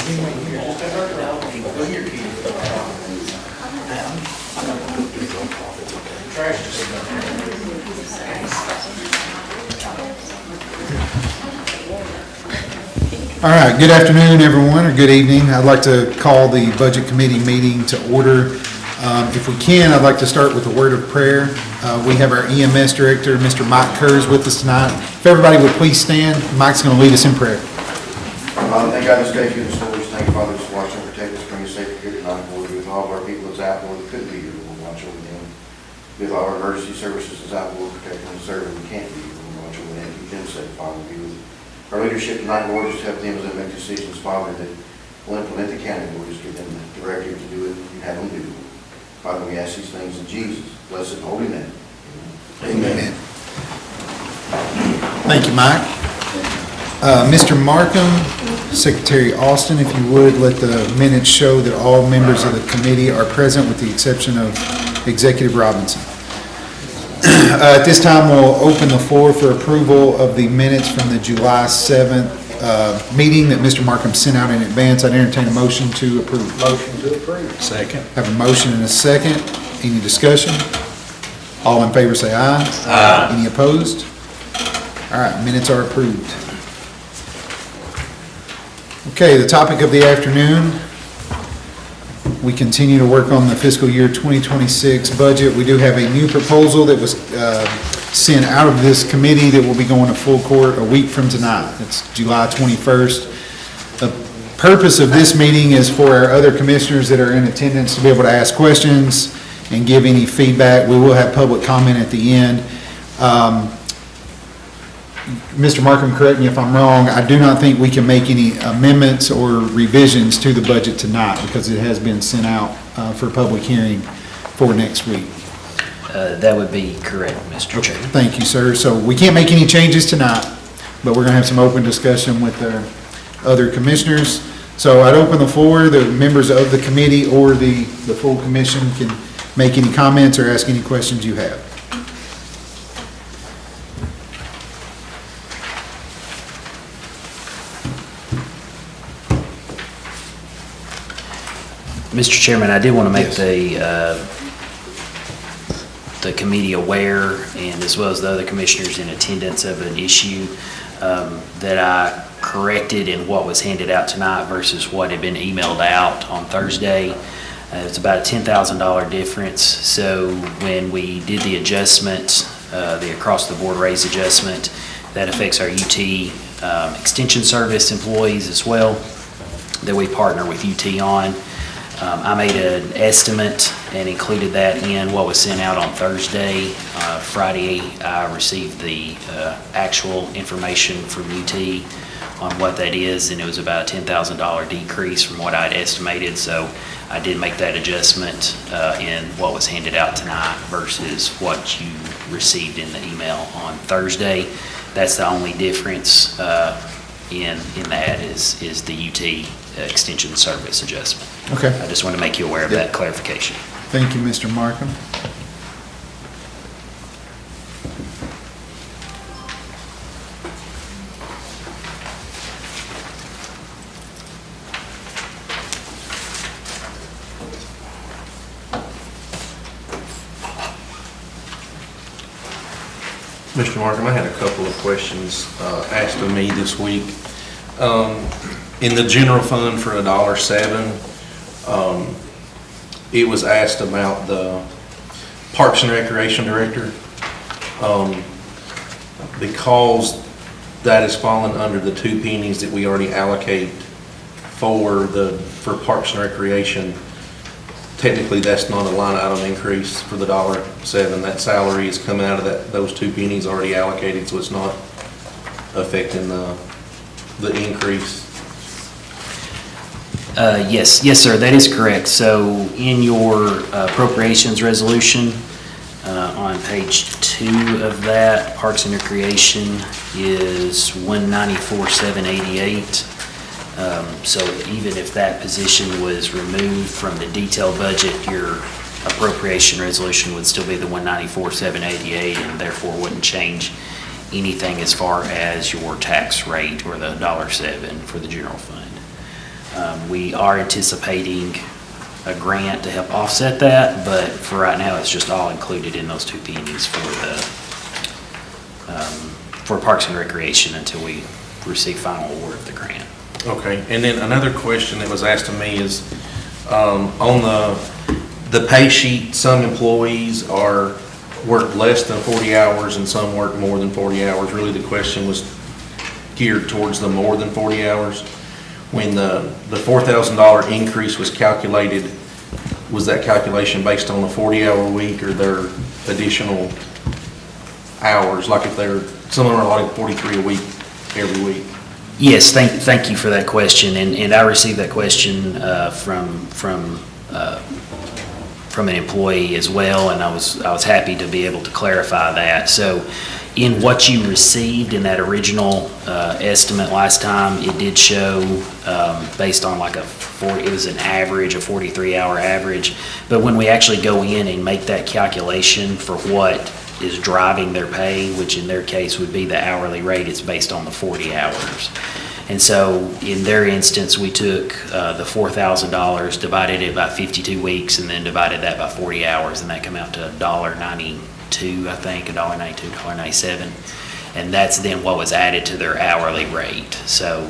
All right, good afternoon, everyone, or good evening. I'd like to call the Budget Committee meeting to order. If we can, I'd like to start with a word of prayer. We have our EMS Director, Mr. Mike Kurz, with us tonight. If everybody would please stand, Mike's going to lead us in prayer. Father, thank God this day for you and stories. Thank you, Father, just watch and protect us, bring us safe here tonight, Lord. With all of our people that's out, Lord, that couldn't be here, Lord, watch over them. With all our emergency services that's out, Lord, protect them and serve them. We can't be here, Lord, watch over them. Keep them safe, Father. Be with our leadership tonight, Lord, just help them as they make decisions, Father, that will implement the county, Lord. Just give them the directive to do it and have them do it. Father, we ask these things in Jesus' blessed and holy name. Amen. Thank you, Mike. Mr. Markham, Secretary Austin, if you would, let the minutes show that all members of the committee are present with the exception of Executive Robinson. At this time, we'll open the floor for approval of the minutes from the July 7th meeting that Mr. Markham sent out in advance. I'd entertain a motion to approve. Motion to approve. Second. Have a motion and a second. Any discussion? All in favor say aye. Aye. Any opposed? All right, minutes are approved. Okay, the topic of the afternoon, we continue to work on the fiscal year 2026 budget. We do have a new proposal that was sent out of this committee that will be going to full court a week from tonight. It's July 21st. The purpose of this meeting is for our other commissioners that are in attendance to be able to ask questions and give any feedback. We will have public comment at the end. Mr. Markham, correct me if I'm wrong, I do not think we can make any amendments or revisions to the budget tonight because it has been sent out for public hearing for next week. That would be correct, Mr. Chair. Thank you, sir. So we can't make any changes tonight, but we're going to have some open discussion with our other commissioners. So I'd open the floor. The members of the committee or the full commission can make any comments or ask any questions you have. Mr. Chairman, I did want to make Yes. the committee aware, and as well as the other commissioners in attendance, of an issue that I corrected in what was handed out tonight versus what had been emailed out on Thursday. It's about a $10,000 difference. So when we did the adjustment, the across-the-board raise adjustment, that affects our UT Extension Service employees as well that we partner with UT on. I made an estimate and included that in what was sent out on Thursday. Friday, I received the actual information from UT on what that is, and it was about a $10,000 decrease from what I'd estimated. So I did make that adjustment in what was handed out tonight versus what you received in the email on Thursday. That's the only difference in that is the UT Extension Service adjustment. Okay. I just want to make you aware of that clarification. Thank you, Mr. Markham. Mr. Markham, I had a couple of questions asked of me this week. In the general fund for $1.07, it was asked about the Parks and Recreation Director. Because that has fallen under the 2 pennies that we already allocate for Parks and Recreation, technically that's not a line item increase for the $1.07. That salary is coming out of those 2 pennies already allocated, so it's not affecting the increase. Yes, sir, that is correct. So in your appropriations resolution, on page 2 of that, Parks and Recreation is $194,788. So even if that position was removed from the detailed budget, your appropriation resolution would still be the $194,788, and therefore wouldn't change anything as far as your tax rate or the $1.07 for the general fund. We are anticipating a grant to help offset that, but for right now, it's just all included in those 2 pennies for Parks and Recreation until we receive final award of the grant. Okay, and then another question that was asked to me is, on the pay sheet, some employees work less than 40 hours and some work more than 40 hours. Really, the question was geared towards the more than 40 hours. When the $4,000 increase was calculated, was that calculation based on a 40-hour week or their additional hours? Like if some of them are like 43 a week every week? Yes, thank you for that question, and I received that question from an employee as well, and I was happy to be able to clarify that. So in what you received in that original estimate last time, it did show based on like it was an average, a 43-hour average, but when we actually go in and make that calculation for what is driving their pay, which in their case would be the hourly rate, it's based on the 40 hours. And so in their instance, we took the $4,000, divided it by 52 weeks, and then divided that by 40 hours, and that came out to $1.92, I think, $1.92, $1.97. And that's then what was added to their hourly rate. So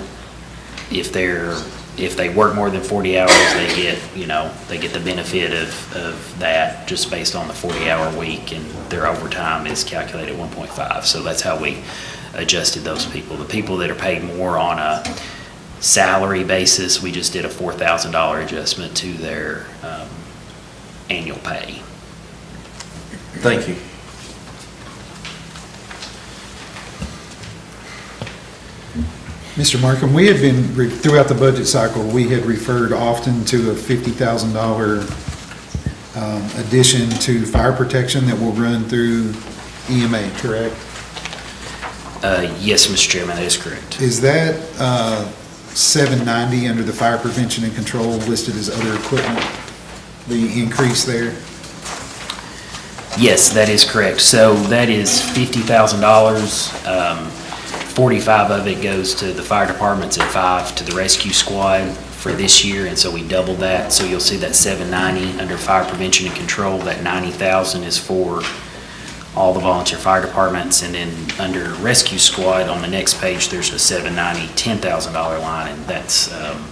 if they work more than 40 hours, they get the benefit of that just based on the 40-hour week, and their overtime is calculated 1.5. So that's how we adjusted those people. The people that are paid more on a salary basis, we just did a $4,000 adjustment to their annual pay. Thank you. Mr. Markham, we had been, throughout the budget cycle, we had referred often to a $50,000 addition to fire protection that will run through EMA, correct? Yes, Mr. Chairman, that is correct. Is that $790 under the fire prevention and control listed as other equipment, the increase there? Yes, that is correct. So that is $50,000. 45 of it goes to the fire departments and 5 to the rescue squad for this year, and so we doubled that. So you'll see that $790 under fire prevention and control. That $90,000 is for all the volunteer fire departments, and then under rescue squad on the next page, there's a $790 $10,000 line, and that's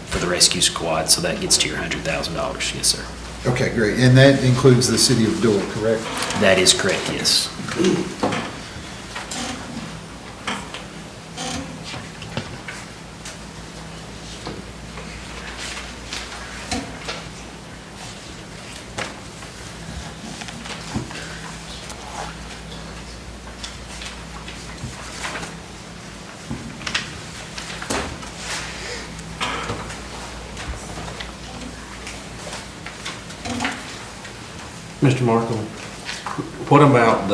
for the rescue squad. So that gets to your $100,000. Yes, sir. Okay, great. And that includes the city of Dole, correct? That is correct. Yes. Mr. Markham, what about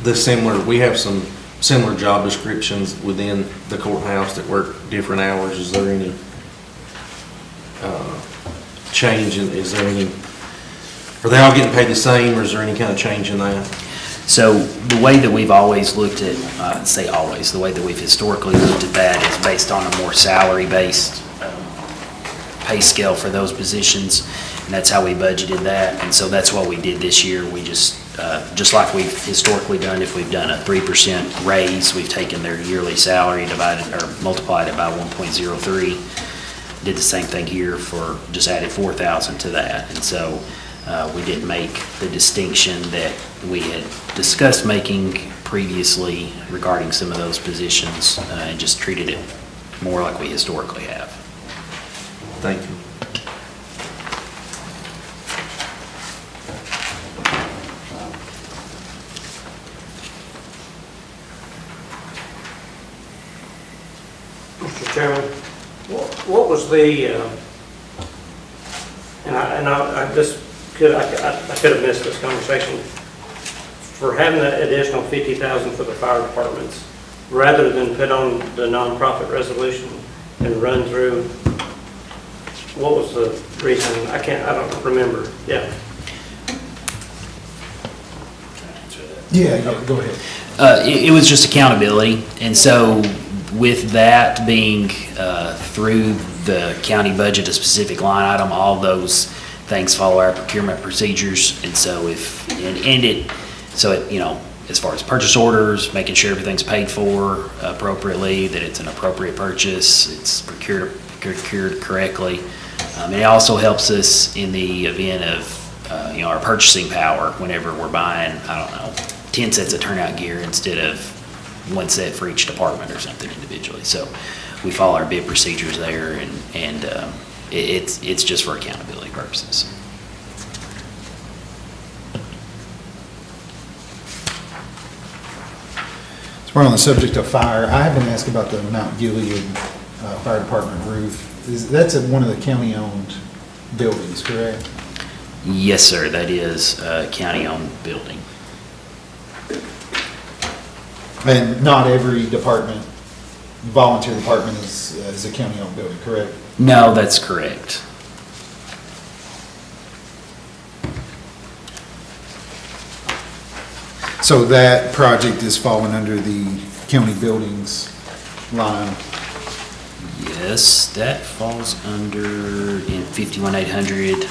the similar, we have some similar job descriptions within the courthouse that work different hours. Is there any change in, are they all getting paid the same, or is there any kind of change in that? So the way that we've always looked at, the way that we've historically looked at that is based on a more salary-based pay scale for those positions, and that's how we budgeted that. And so that's what we did this year. We just like we've historically done, if we've done a 3% raise, we've taken their yearly salary, divided or multiplied it by 1.03. Did the same thing here for, just added 4,000 to that. And so we didn't make the distinction that we had discussed making previously regarding some of those positions, and just treated it more like we historically have. Thank you. Mr. Chairman, what was the, I could have missed this conversation, for having the additional $50,000 for the fire departments, rather than put on the nonprofit resolution and run through, what was the reason? I don't remember. Yeah. Yeah, go ahead. It was just accountability, and so with that being through the county budget, a specific line item, all those things follow our procurement procedures. And so as far as purchase orders, making sure everything's paid for appropriately, that it's an appropriate purchase, it's procured correctly. And it also helps us in the event of, our purchasing power whenever we're buying, 10 sets of turnout gear instead of one set for each department or something individually. So we follow our bid procedures there, and it's just for accountability purposes. So we're on the subject of fire. I have been asked about the Mount Gilead Fire Department roof. That's one of the county-owned buildings, correct? Yes, sir, that is a county-owned building. And not every department, volunteer department is a county-owned building, correct? No, that's correct. So that project is falling under the county buildings line. Yes, that falls under in 51800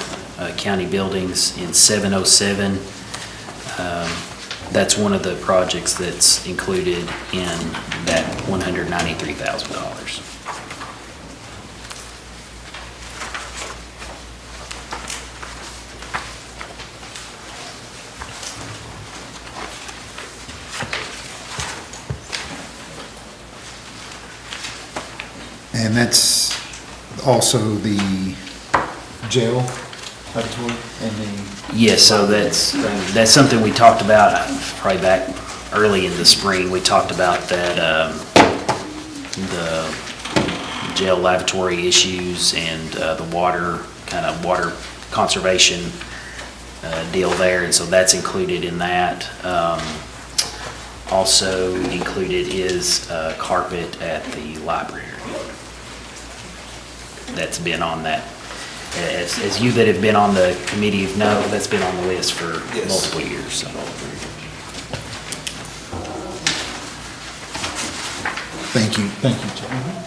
county buildings in 707. That's one of the projects that's included in that $193,000. And that's also the jail auditorium and the. Yes, so that's something we talked about probably back early in the spring. We talked about that, the jail lavatory issues and the water conservation deal there, and so that's included in that. Also included is carpet at the library. That's been on that. As you that have been on the committee know, that's been on the list for multiple years. So. Thank you, Chairman.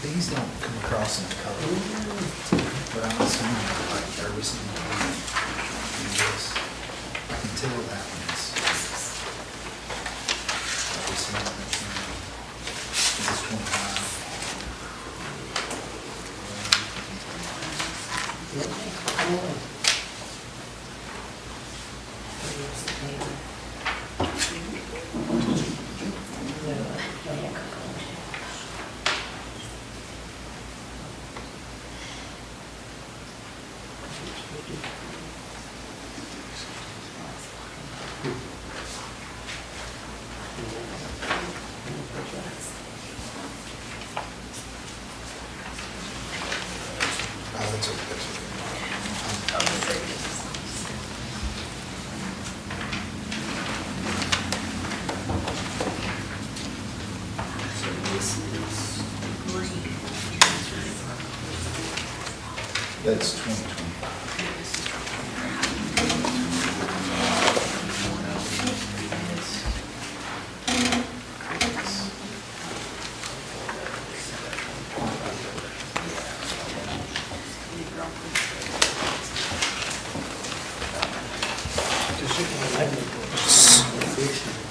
These don't come across in color, but I'm assuming like every single one in this, I can tell that one's. Every single one. This is 25. That's 2020.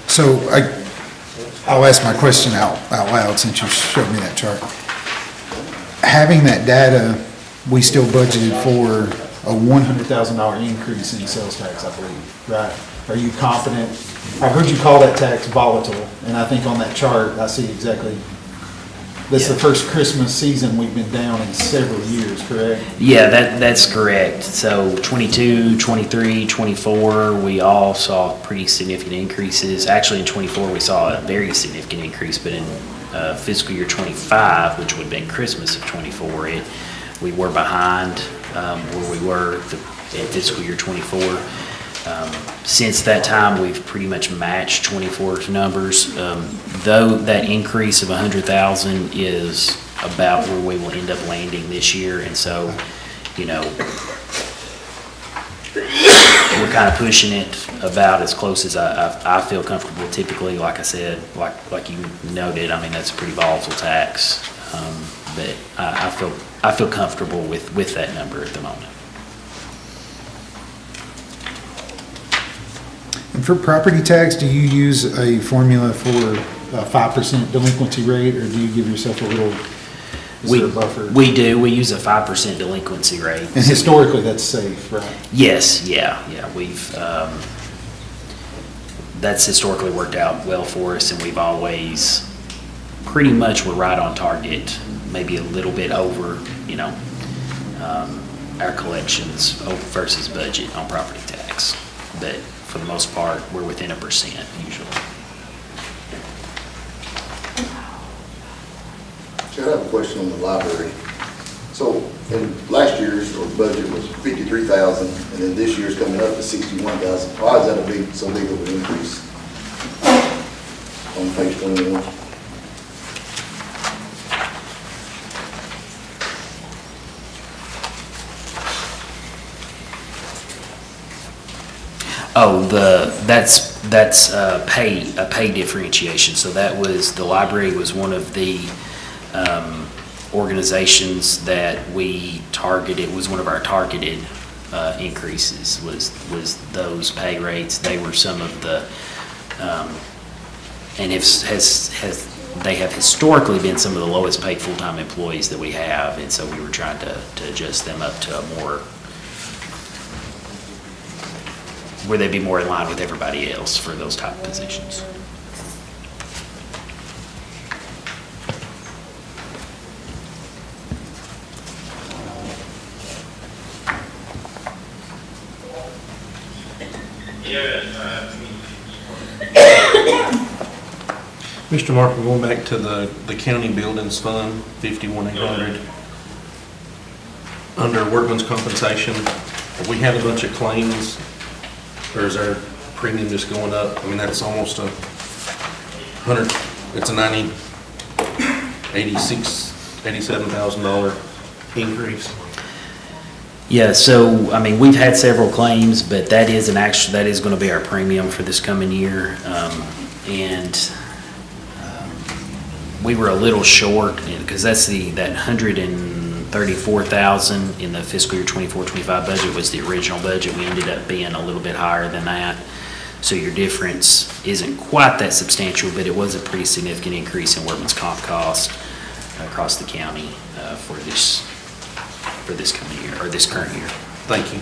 So I'll ask my question out loud since you showed me that chart. Having that data, we still budgeted for a $100,000 increase in sales tax, I believe, right? Are you confident? I heard you call that tax volatile, and I think on that chart, I see exactly, that's the first Christmas season we've been down in several years, correct? Yeah, that's correct. So 22, 23, 24, we all saw pretty significant increases. Actually, in 24, we saw a very significant increase, but in fiscal year 25, which would have been Christmas of 24, we were behind where we were in fiscal year 24. Since that time, we've pretty much matched 24's numbers. Though that increase of 100,000 is about where we will end up landing this year, and so, you know, we're kind of pushing it about as close as I feel comfortable. Typically, like I said, like you noted, I mean, that's a pretty volatile tax, but I feel comfortable with that number at the moment. And for property tax, do you use a formula for a 5% delinquency rate, or do you give yourself a little, is there a buffer? We do. We use a 5% delinquency rate. And historically, that's safe, right? Yes, yeah. We've, that's historically worked out well for us, and we've always, pretty much we're right on target, maybe a little bit over, you know, our collections versus budget on property tax. But for the most part, we're within 1% usually. Chad, I have a question on the library. So, in last year's budget was 53,000, and then this year's coming up to 61,000. Why is that so big of an increase on page 21? Oh, that's a pay differentiation. So that was, the library was one of the organizations that we targeted, was one of our targeted increases, was those pay rates. They were some of the, and they have historically been some of the lowest paid full-time employees that we have, and so we were trying to adjust them up to a more, where they'd be more in line with everybody else for those type of positions. Mr. Mark, we're going back to the county buildings fund, 51,800. Under workman's compensation, have we had a bunch of claims, or is our premium just going up? I mean, that's almost it's a $87,000 increase. Yeah, so, I mean, we've had several claims, but that is going to be our premium for this coming year. We were a little short, because that's that 134,000 in the fiscal year 24-25 budget was the original budget. We ended up being a little bit higher than that. So your difference isn't quite that substantial, but it was a pretty significant increase in workman's comp cost across the county for this coming year, or this current year. Thank you.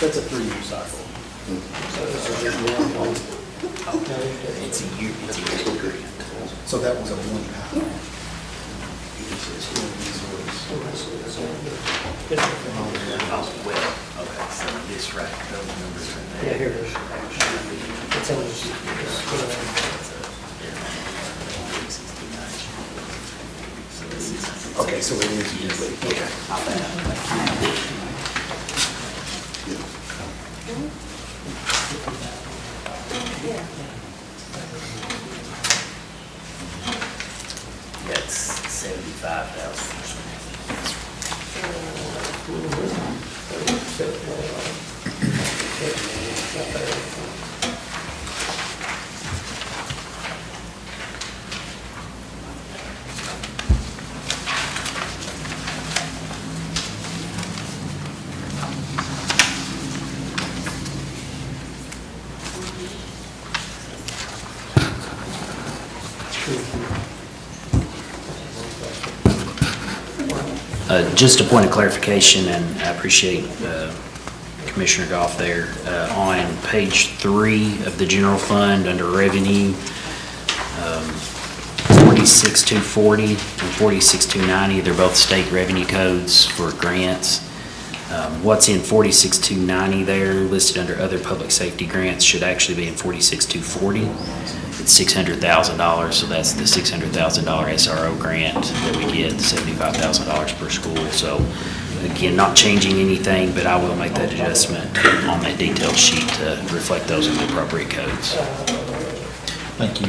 That's a 3-year cycle. So this is just one. It's a year, grant. So that was a one-time. Oh, well, okay, so this right, those numbers are there. Yeah, here it is. It's in this, Okay, so it is yearly. Okay. That's 75,000. Just a point of clarification, and I appreciate Commissioner Goff there. On page 3 of the general fund, under revenue, 46,240 and 46,290, they're both state revenue codes for grants. What's in 46,290 there, listed under other public safety grants, should actually be in 46,240. It's $600,000, so that's the $600,000 SRO grant that we get, $75,000 per school. So again, not changing anything, but I will make that adjustment on that detailed sheet to reflect those in the appropriate codes. Thank you.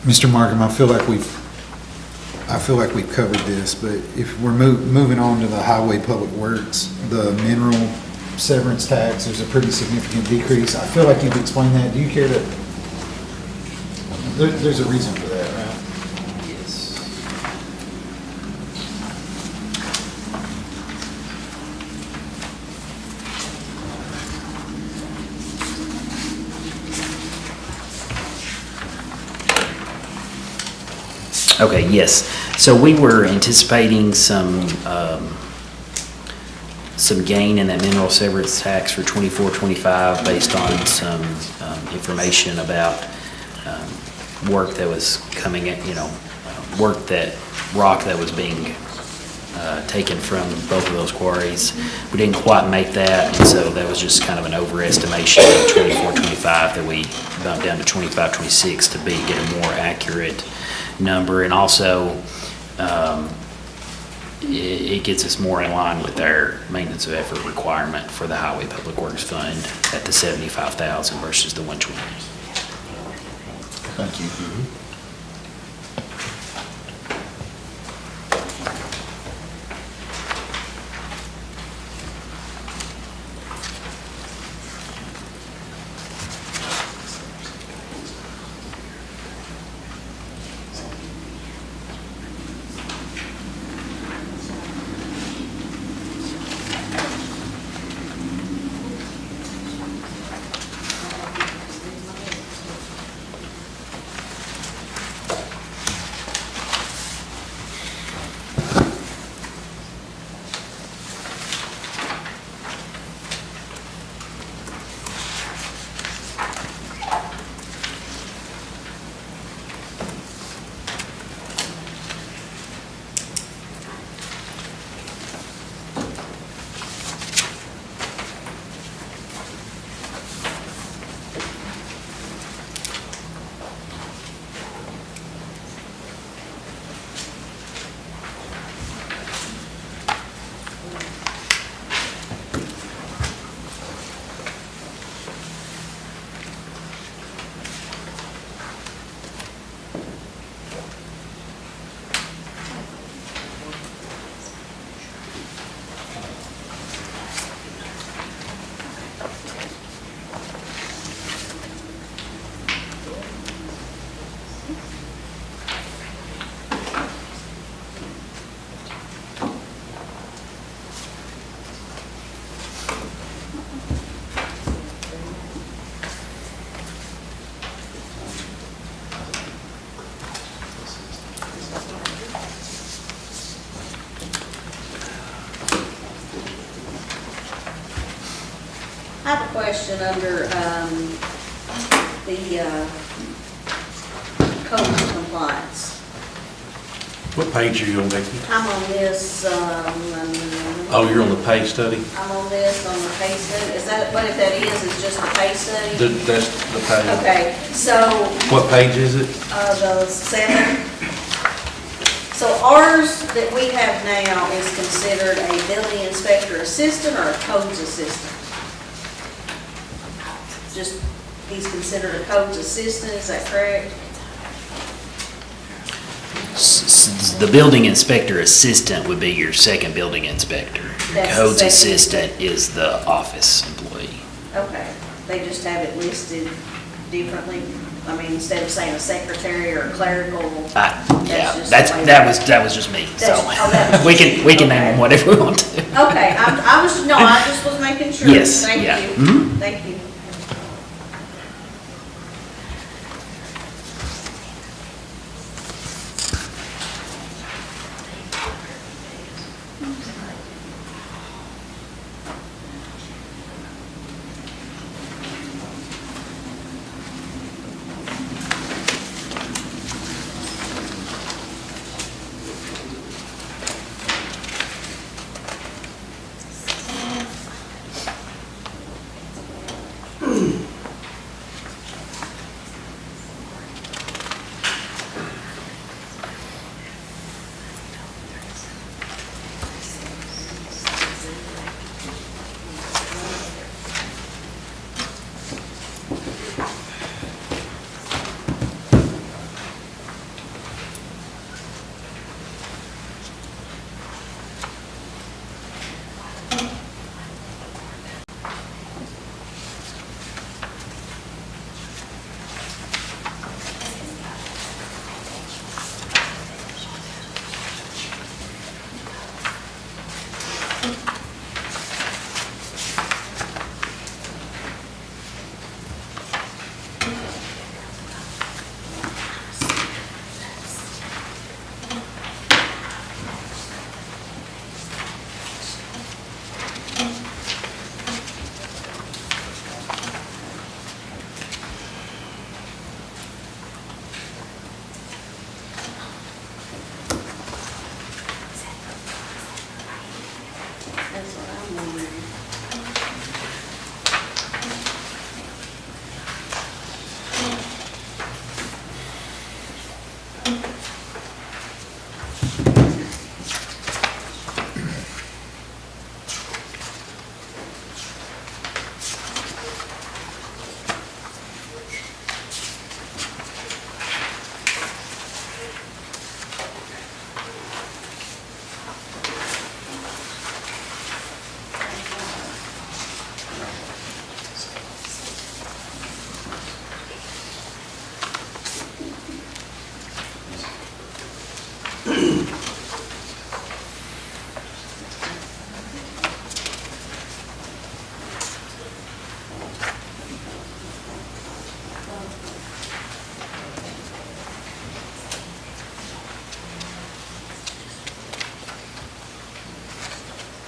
Mr. Markham, I feel like we've covered this, but if we're moving on to the highway public works, the mineral severance tax, there's a pretty significant decrease. I feel like you've explained that. Do you care to? There's a reason for that, right? Yes. Okay, yes. So we were anticipating some gain in that mineral severance tax for 24-25 based on some information about work that was coming in, rock that was being taken from both of those quarries. We didn't quite make that, and so that was just kind of an overestimation of 24-25 that we bumped down to 25-26 to get a more accurate number. And also, it gets us more in line with our maintenance of effort requirement for the Highway Public Works Fund at the 75,000 versus the 120. Thank you. I have a question under the code of compliance. What page are you on, Becky? I'm on this, Oh, you're on the pay study? I'm on this, on the pay study. Is that, what if that is just the pay study? That's the pay. Okay, so, What page is it? the 7. So ours that we have now is considered a building inspector assistant or a codes assistant? Just, he's considered a codes assistant, is that correct? The building inspector assistant would be your second building inspector. Your That's the codes second. assistant is the office employee. Okay, they just have it listed differently? I mean, instead of saying a secretary or a clerical? Yeah, just that's, the way that was just me, so. That's- oh, that was We just can you. name them Okay. whatever we want to. Okay, I just was making sure. Yes, Thank yeah. you. Mhm. Thank you. That's what I'm wondering.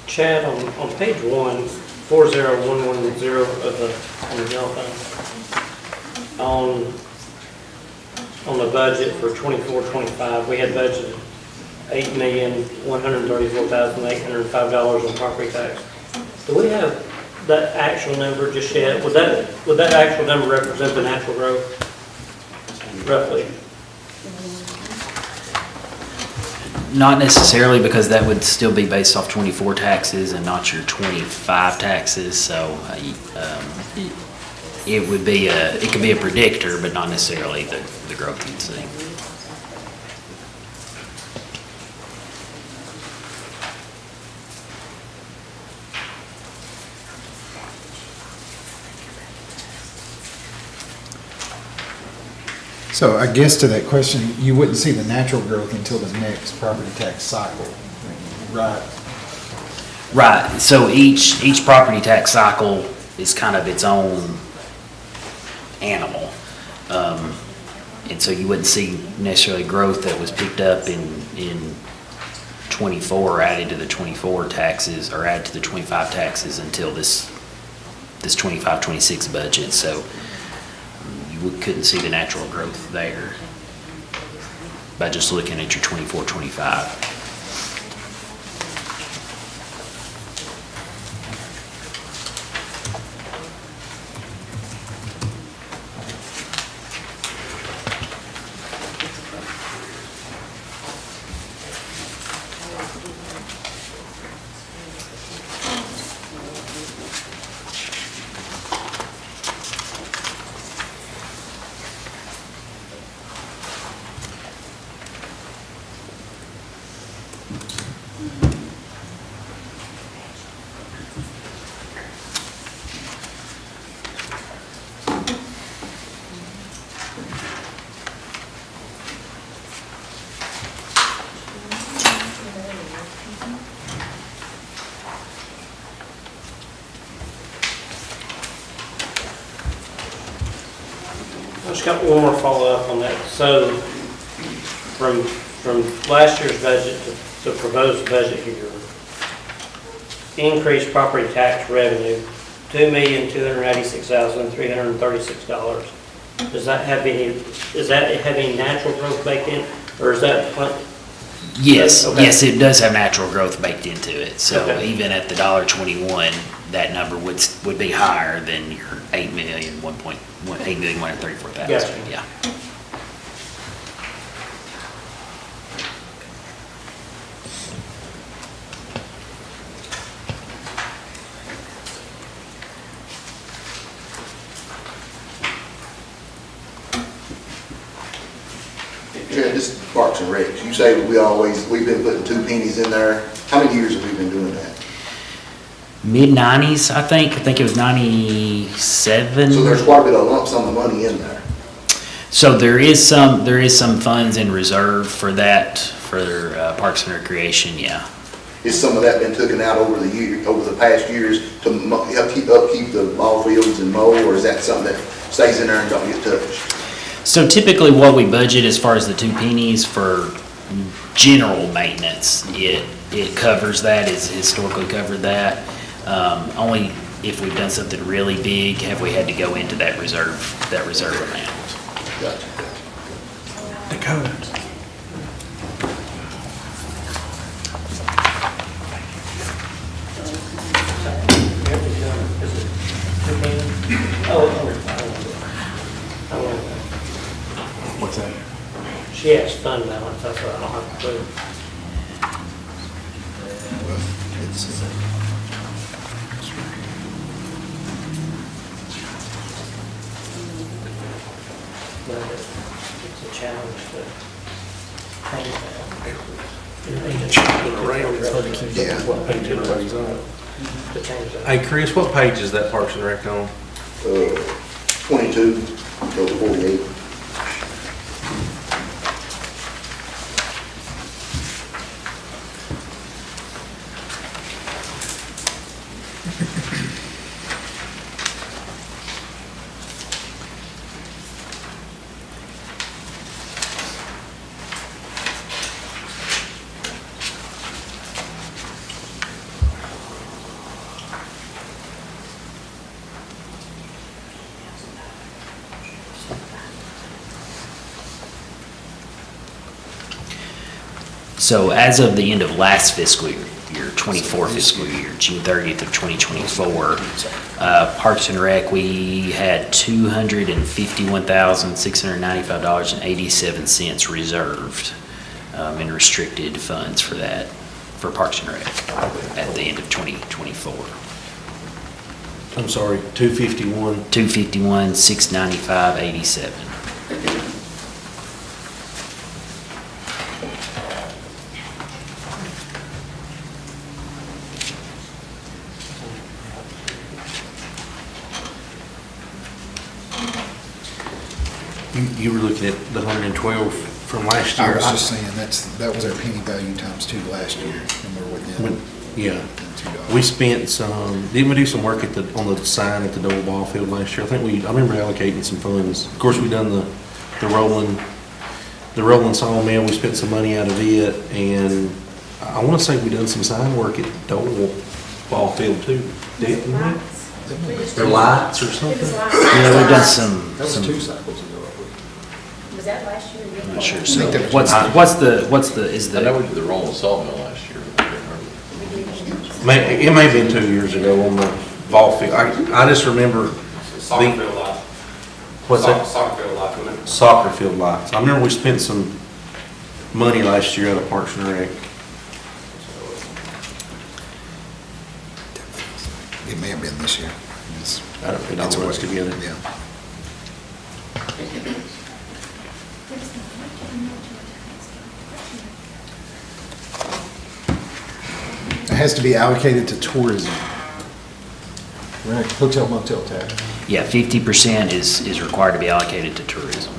Chad, on page 1, 40110 of the, on the general fund, on the budget for 24-25, we had budgeted $8,134,805 on property tax. Do we have that actual number just yet? Would that actual number represent the natural growth, roughly? Not necessarily, because that would still be based off 24 taxes and not your 25 taxes, so it would be it could be a predictor, but not necessarily the growth you'd see. So I guess to that question, you wouldn't see the natural growth until the next property tax cycle, right? Right, so each property tax cycle is kind of its own animal. And so you wouldn't see necessarily growth that was picked up in 24 or added to the 24 taxes or added to the 25 taxes until this this 25-26 budget, so you couldn't see the natural growth there by just looking at your 24-25. I just got one more follow-up on that. So from last year's budget to the proposed budget here, increased property tax revenue, $2,286,336. Does that have any natural growth baked in, or is that? Yes, Okay. yes, it does have natural growth baked into it. So Okay. even at the $1.21, that number would be higher than your 8,134,000. Gotcha. Yeah. Chad, this is Parks and Recs. You say we've been putting 2 pennies in there. How many years have we been doing that? Mid-90s, I think. I think it was 97. So there's quite a bit of lump sum of money in there. So there is some funds in reserve for that, for Parks and Recreation, yeah. Is some of that been taken out over the past years to help keep the ball fields and mow, or is that something that stays in there and don't get touched? So typically what we budget as far as the 2 pennies for general maintenance, it covers that, it's historically covered that. Only if we've done something really big have we had to go into that reserve amount. Gotcha. Dakota. What's that? She has fund balance, that's what I don't have to put. But it's a challenge to change that. Yeah. What page everybody's on? To change that. Hey, Chris, what page is that Parks and Rec on? 22 to 48. So as of the end of last fiscal year, 24 fiscal year, June 30th of 2024, Parks and Rec, we had $251,695.87 reserved in restricted funds for that, for Parks and Rec at the end of 2024. I'm sorry, 251. $251,695.87. You were looking at the 112 from last year. I was just saying, that was our penny value times 2 last year, and we're within Yeah. $2. We spent didn't we do some work on the sign at the Dole Ball Field last year? I remember allocating some funds. Of course, we done the rolling sawmill, we spent some money out of it, and I want to say we done some sign work at Dole Ball Field too, didn't we? Their lights or It something? was like. Yeah, we've done some, That was some, 2 cycles ago, I believe. Was that last year? I'm not sure. So what's the, is I know the, we did the Roland Sawmill last year. but I can't remember. It may have been 2 years ago on the ball field. I just remember Soccer field lights. What's that? Soccer field lights, wasn't it? Soccer field lights. I remember we spent some money last year out of Parks and Rec. It may have been this year. It's- It all it's a runs way- together. Yeah. It has to be allocated to tourism. Right, hotel motel tax. yeah, 50% is required to be allocated to tourism.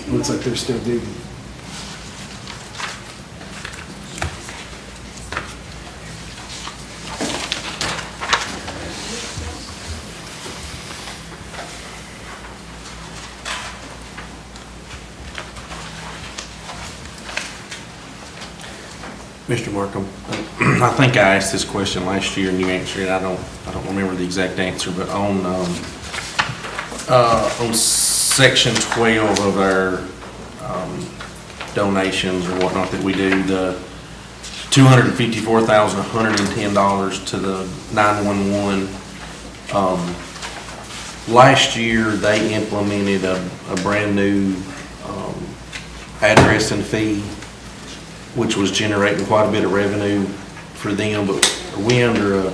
Looks like they're still digging. Mr. Markham, I think I asked this question last year and you answered it. I don't remember the exact answer, but on section 12 of our donations or whatnot that we do, the $254,110 to the 911. Last year, they implemented a brand new address and fee, which was generating quite a bit of revenue for them, but are we under a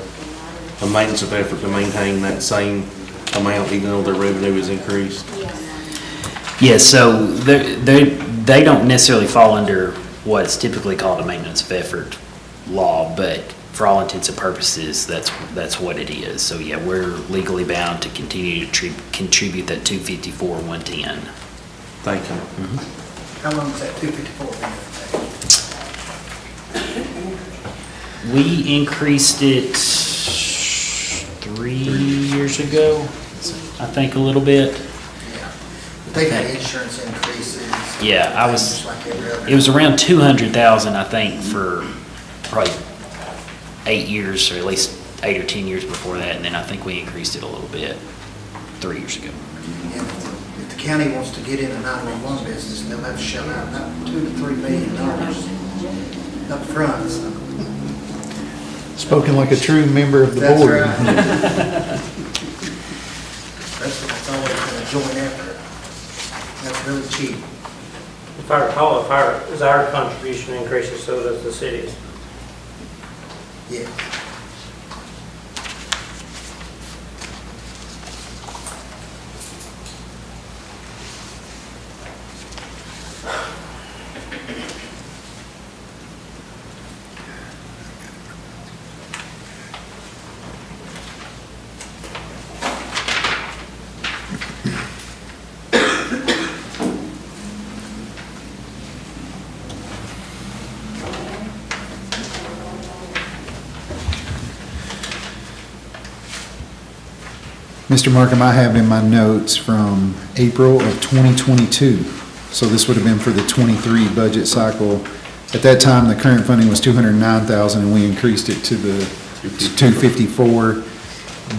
maintenance of effort to maintain that same amount even though their revenue is increased? Yeah, so they don't necessarily fall under what's typically called a maintenance of effort law, but for all intents and purposes, that's what it is. So yeah, we're legally bound to continue to contribute that $254,110. Thank you. How long has that 254 been in effect? We increased it 3 years ago, I think a little bit. They've had insurance increases. Yeah, just like every other. it was around 200,000, I think, for probably 8 years, or at least 8 or 10 years before that, and then I think we increased it a little bit 3 years ago. And if the county wants to get in the 911 business, they'll have to shell out about $2 to $3 million up front. So Spoken like a true member of the that's board. right. That's always been a joint effort. That's really cheap. If I recall, as our contribution increases, so does the city's. Yeah. Mr. Markham, I have in my notes from April of 2022. So this would have been for the 23 budget cycle. At that time, the current funding was 209,000 and we increased it to the 254.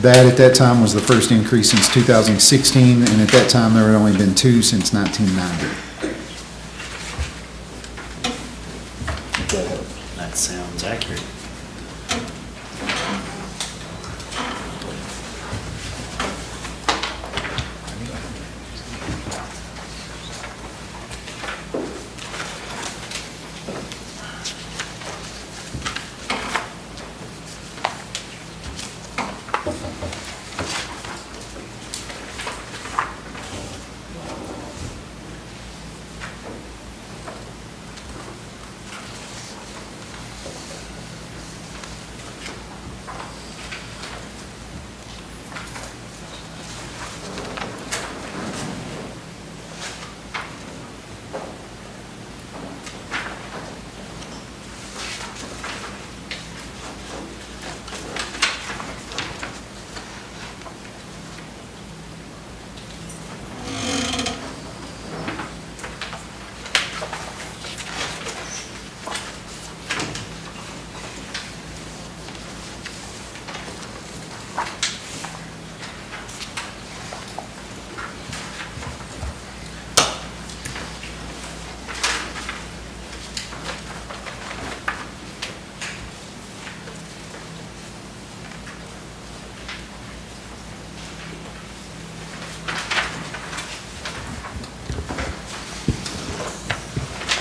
That at that time was the first increase since 2016, and at that time, there had only been two since 1990. If that helps. That sounds accurate.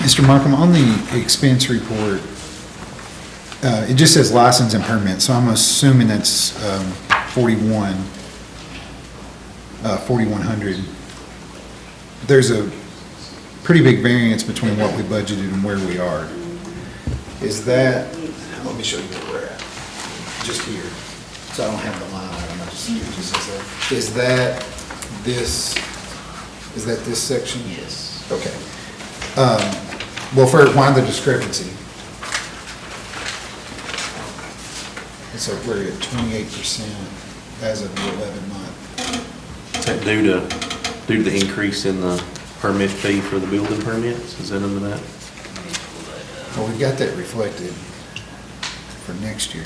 Mr. Markham, on the expense report, it just says license and permit, so I'm assuming that's 4,100. There's a pretty big variance between what we budgeted and where we are. Is that, let me show you where we're at, just here. So I don't have the line item, I just, it just says that. Is that this section? Yes. Okay. Well, why the discrepancy? So we're at 28% as of the 11 month. Is that due to the increase in the permit fee for the building permits? Is that under that? Well, we've got that reflected for next year.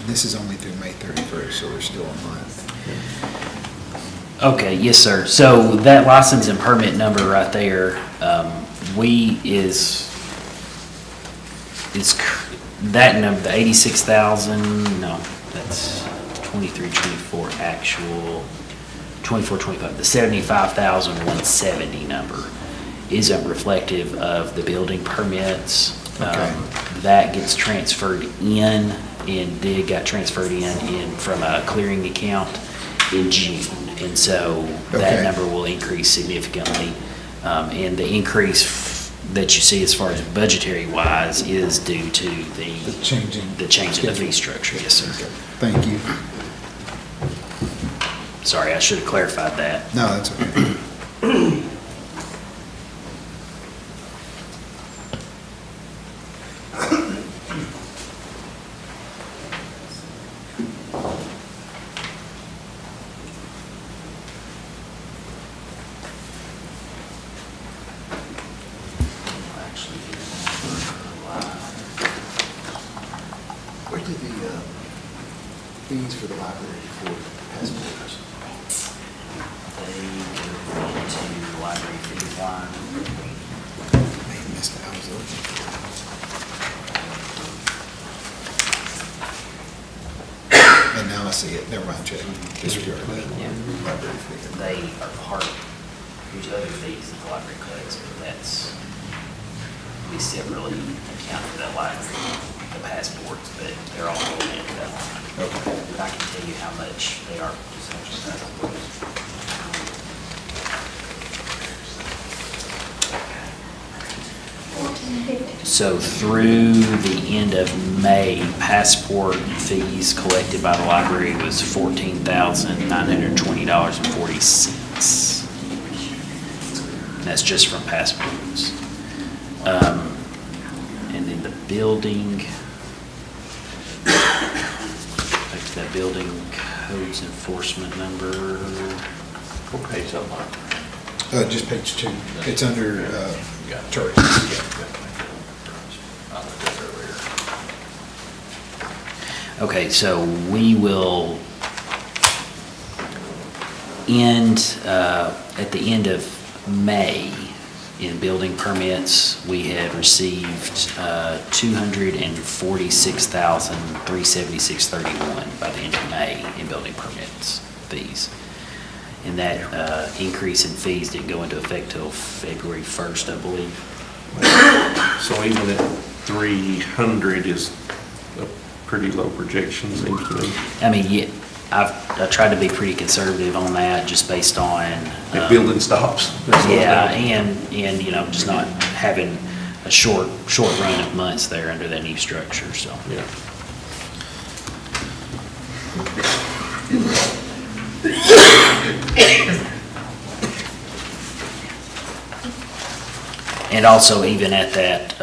This is only through May 31st, so we're still a month. Okay, yes, sir. So that license and permit number right there, that number, the 86,000, no, that's 23, 24 actual, 24, 25, the 75,170 number isn't reflective of the building permits. Okay. That gets transferred in, and got transferred in from a clearing account in June. And so Okay. that number will increase significantly. And the increase that you see as far as budgetary wise is due to the change in the fee structure. Yes, sir. Thank you. Sorry, I should have clarified that. No, that's okay. Where did the fees for the library for passports? They go into the library fee line. I missed it. I was looking for it. And now I see it. Never mind, check. Disregard that. Yeah. Library fee. They are part, there's other fees that the library collects, but that's, we separately account for that library. the passports, but they're all going into that line. Okay. But I can tell you how much they are. So through the end of May, passport fees collected by the library was $14,920.40. And that's just from passports. And then the building, like that building codes enforcement number. What page up on? Just page 2. It's under, charges. Okay, so we will end, at the end of May, in building permits, we had received $246,376.31 by the end of May in building permits fees. And that increase in fees didn't go into effect till February 1st, I believe. So even at 300 is a pretty low projection, seems to me. I mean, yeah, I tried to be pretty conservative on that, just based on. If building stops. that's what Yeah, happens. and, you know, just not having a short run of months there under that new structure, so. Yeah. And also, even at that,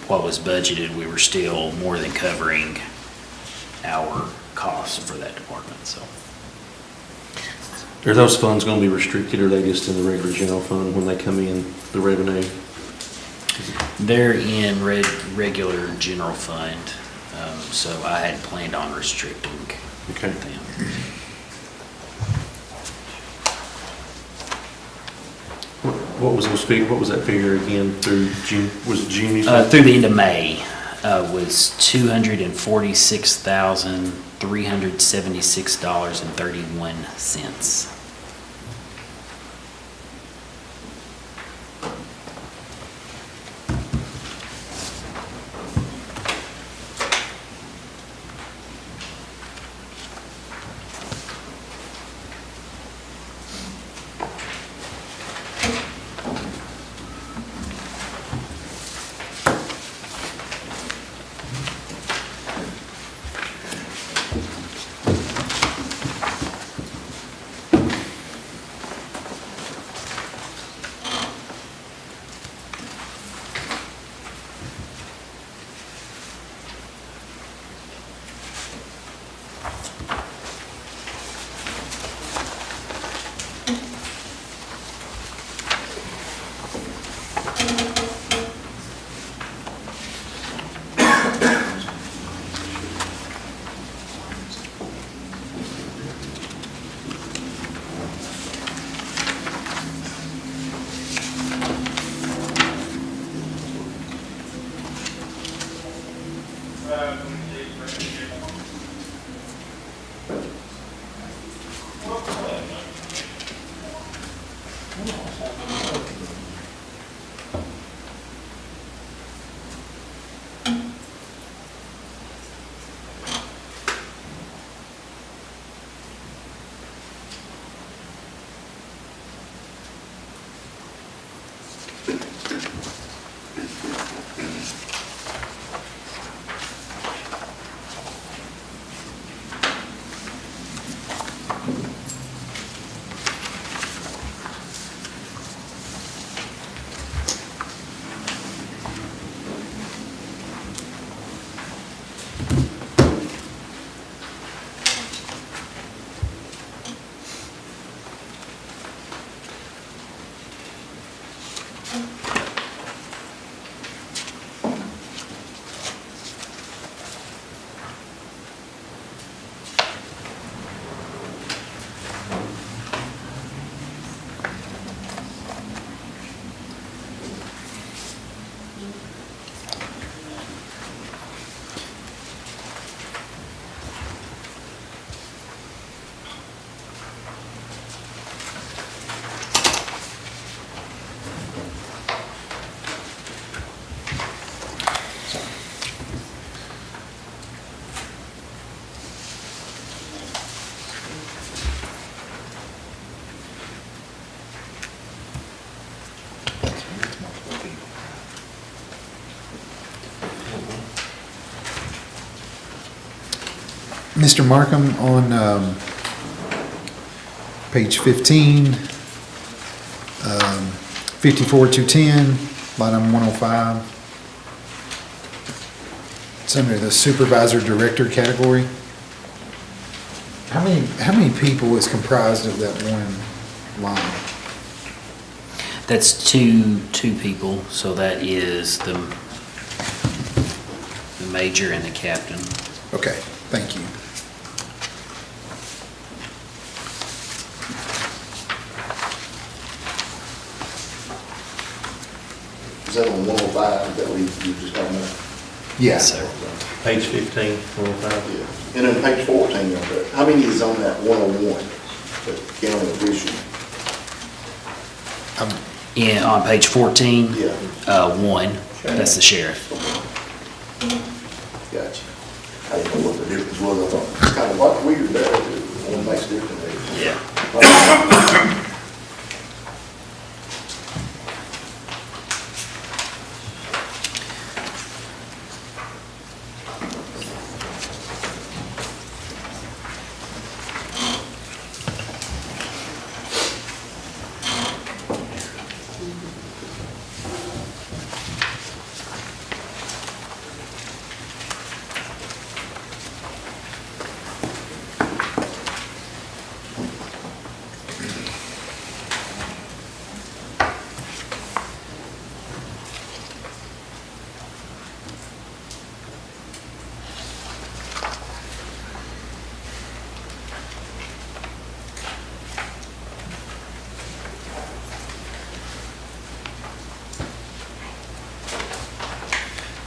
what was budgeted, we were still more than covering our costs for that department, so. Are those funds gonna be restricted, or are they just in the regular general fund when they come in, the revenue? They're in regular general fund, so I had planned on restricting Okay. them. What was that figure again through June, was it June? you said? Through the end of May, was $246,376.31. Mr. Markham, on page 15, 54-210, bottom 105. It's under the supervisor director category. How many people is comprised of that one line? That's two people, so that is the major and the captain. Okay, thank you. Is that on 105 that we were just talking about? Yeah. Yes, sir. Page 15, 105. Yeah. And then page 14, right there, how many is on that 101, the county official? Yeah, on page 14, Yeah. one, that's the sheriff. Gotcha. I didn't know what the difference was. I thought it's kind of like weird there. One makes difference. Yeah.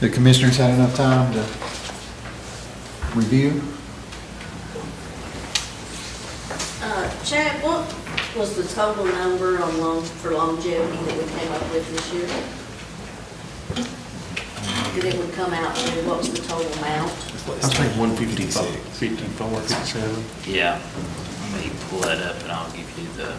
The commissioners had enough time to review? Chad, what was the total number on for longevity that we came up with this year? That it would come out to, what was the total amount? I think 155, 54, 57. Yeah. Let me pull that up and I'll give you the.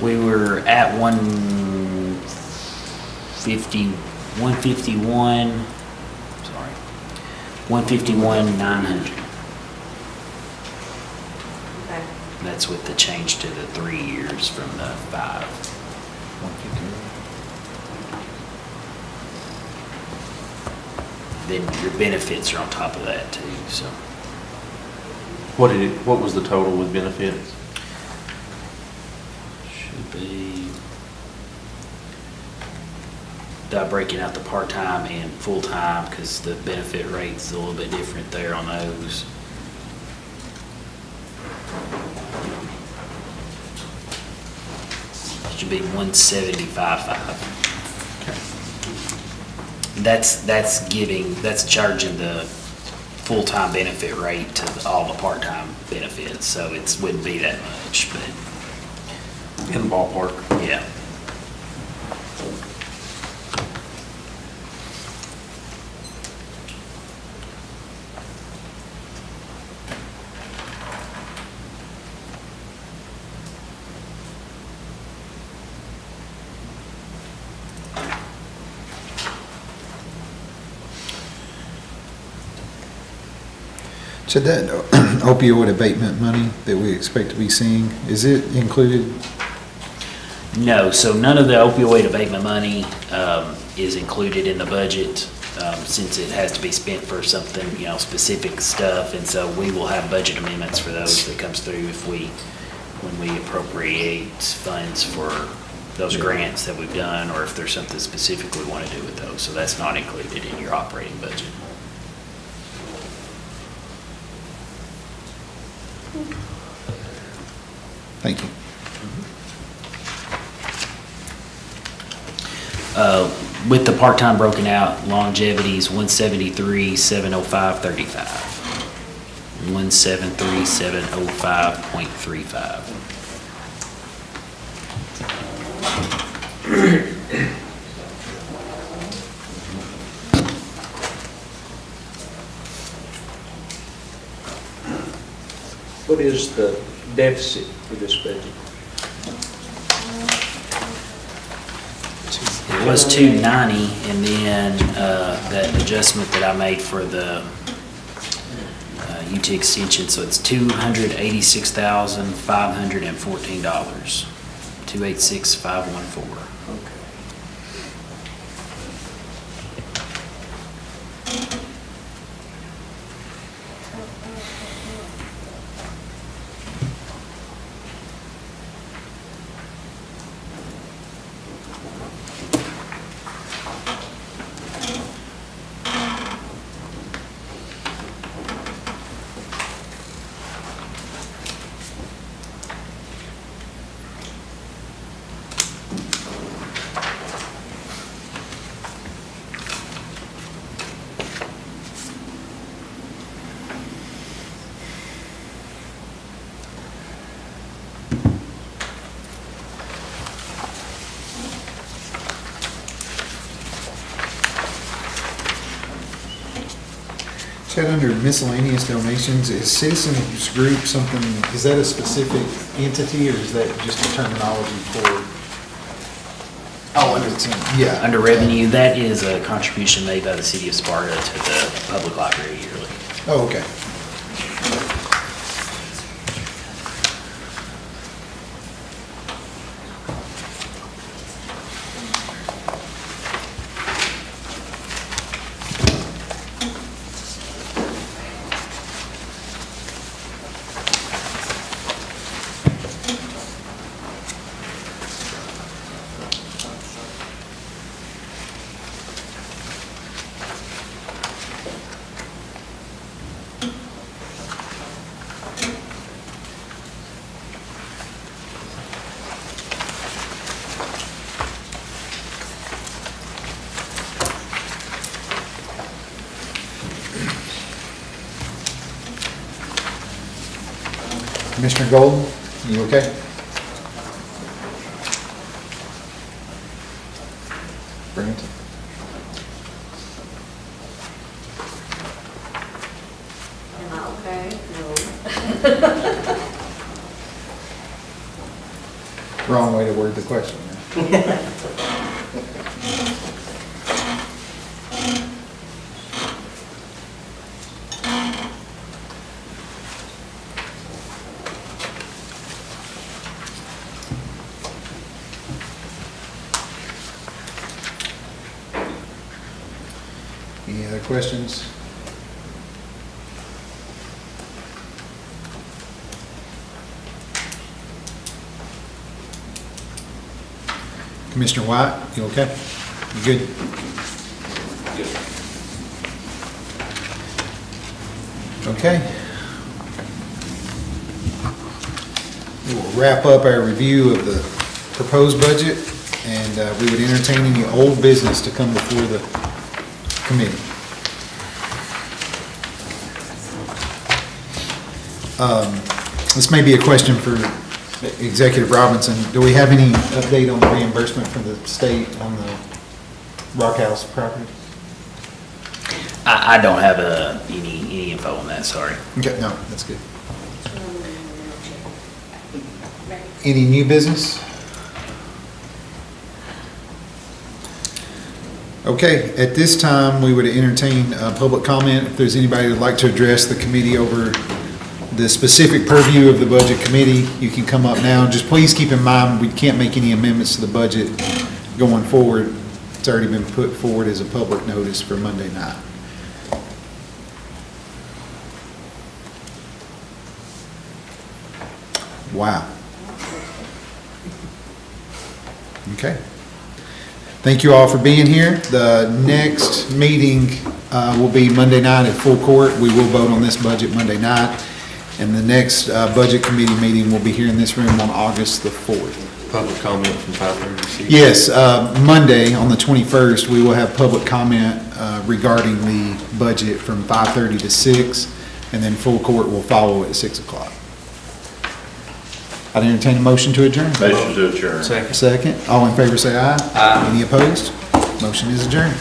We were at 151, sorry, 151,900. Okay. That's with the change to the 3 years from the 5. Then your benefits are on top of that too, so. What was the total with benefits? Should be, without breaking out the part-time and full-time, because the benefit rate's a little bit different there on those. Should be 175.5. That's charging the full-time benefit rate to all the part-time benefits, so it wouldn't be that much, but. In the ballpark. Yeah. So that opioid abatement money that we expect to be seeing, is it included? No, so none of the opioid abatement money is included in the budget since it has to be spent for something, specific stuff. And so we will have budget amendments for those that comes through when we appropriate funds for those grants that we've done, or if there's something specific we want to do with those. So that's not included in your operating budget. Thank you. with the part-time broken out, longevity's 173,705.35. 173,705.35. What is the deficit for this budget? It was 290, and then that adjustment that I made for the UT extension, so it's $286,514. 286,514. Chad, under miscellaneous donations, is Citizens Group something, is that a specific entity or is that just a terminology for? Oh, under, Yeah. under revenue, that is a contribution made by the city of Sparta to the public library yearly. Oh, okay. Commissioner Golden, you okay? Brent? Am I okay? No. Wrong way to word the question. Any other questions? Commissioner White, you okay? You good? Okay. We will wrap up our review of the proposed budget, and we would entertain any old business to come before the committee. This may be a question for Executive Robinson. Do we have any update on the reimbursement from the state on the Rock House property? I don't have any info on that, sorry. Okay, no, that's good. Any new business? Okay, at this time, we would entertain public comment. If there's anybody who'd like to address the committee over the specific purview of the budget committee, you can come up now. Just please keep in mind, we can't make any amendments to the budget going forward. It's already been put forward as a public notice for Monday night. Wow. Okay. Thank you all for being here. The next meeting will be Monday night at full court. We will vote on this budget Monday night. And the next budget committee meeting will be here in this room on August the 4th. public comment from 5:30 to 6? Yes, Monday, on the 21st, we will have public comment regarding the budget from 5:30 to 6, and then full court will follow at 6 o'clock. I'd entertain a motion to adjourn. Motion to adjourn. Second. Second, all in favor say aye. Aye. Any opposed? Motion is adjourned.